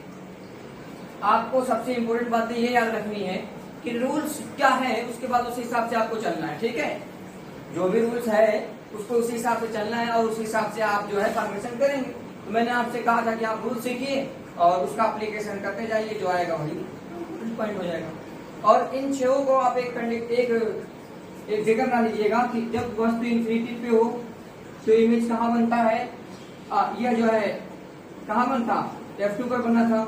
आपको सबसे इंपॉर्टेंट बातें ये याद रखनी है कि रूल्स क्या है, उसके बाद उस हिसाब से आपको चलना है, ठीक है। जो भी रूल्स है उसको उसी हिसाब से चलना है और उस हिसाब से आप जो है फॉर्मेशन करेंगे। तो मैंने आपसे कहा था कि आप रूल सीखिए और उसका एप्लीकेशन करते जाइए, जो आएगा वही पॉइंट हो जाएगा। और इन छह को आप एक जिक्र ना लीजिएगा कि जब वस्तु इंफिनिटी पे हो तो इमेज कहाँ बनता है, यह जो है कहाँ बनता, F2 पर बना था।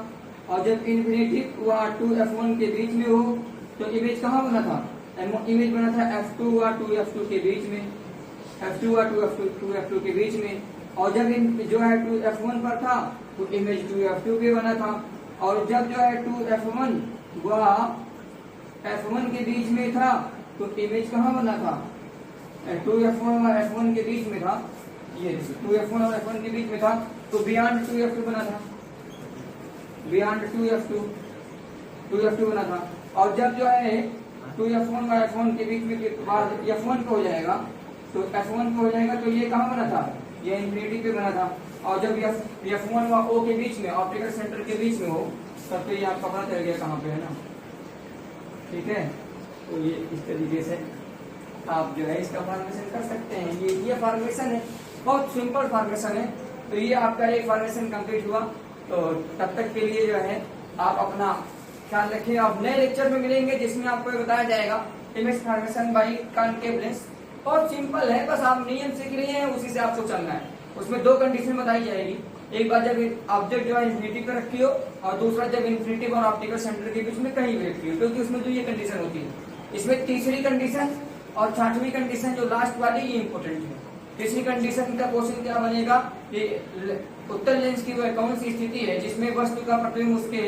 और जब इंफिनिटी हुआ 2F1 के बीच में हो तो इमेज कहाँ बना था, इमेज बना था F2 हुआ 2F2 के बीच में, F2 हुआ 2F2 के बीच में। और जब जो है 2F1 पर था तो इमेज 2F2 पे बना था। और जब जो है 2F1 वह F1 के बीच में था तो इमेज कहाँ बना था, 2F1 और F1 के बीच में था, ये 2F1 और F1 के बीच में था तो बियॉन्ड 2F2 बना था, बियॉन्ड 2F2 बना था। और जब जो है 2F1 और F1 के बीच में के बाद F1 को हो जाएगा तो F1 को हो जाएगा तो ये कहाँ बना था, ये इंफिनिटी पे बना था। और जब F1 व O के बीच में, ऑप्टिकल सेंटर के बीच में हो तब तो ये आपका पता चल गया कहाँ पे है ना, ठीक है। तो ये इस तरीके से आप जो है इसका फॉर्मेशन कर सकते हैं। ये फॉर्मेशन है, बहुत सिंपल फॉर्मेशन है। तो ये आपका एक फॉर्मेशन कंप्लीट हुआ। तो तब तक के लिए जो है आप अपना ख्याल रखें। अब नए लेक्चर में मिलेंगे जिसमें आपको बताया जाएगा image formation by concave lens. बहुत सिंपल है, बस आप नियम सीख लिए हैं, उसी से आपको चलना है। उसमें दो कंडीशन बताई जाएगी, एक बार जब ऑब्जेक्ट जो है इंफिनिटी पे रखी हो और दूसरा जब इंफिनिटी और ऑप्टिकल सेंटर के बीच में कहीं भी रखी हो, क्योंकि उसमें जो ये कंडीशन होती है। इसमें तीसरी कंडीशन और छठवीं कंडीशन जो लास्ट वाली ये इंपॉर्टेंट है। तीसरी कंडीशन का क्वेश्चन क्या बनेगा कि उत्तल लेंस की वह कौन सी स्थिति है जिसमें वस्तु का प्रतिबिंब उसके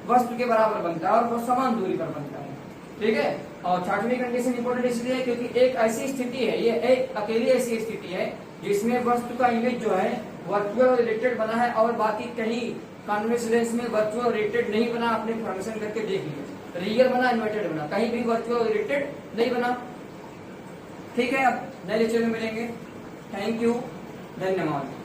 वस्तु के बराबर बनता है और वो समान दूरी पर बनता है। ठीक है। और छठवीं कंडीशन इंपॉर्टेंट इसलिए है क्योंकि एक ऐसी स्थिति है, ये एक अकेली ऐसी स्थिति है जिसमें वस्तु का इमेज जो है वर्चुअल रिलेटेड बना है और बाकी कहीं कॉन्वेक्स लेंस में वर्चुअल रिलेटेड नहीं बना। आपने फॉर्मेशन करके देख लिया, रियल बना इन्वर्टेड बना, कहीं भी वर्चुअल रिलेटेड नहीं बना। ठीक है, अब नए लेक्चर में मिलेंगे। थैंक यू, धन्यवाद।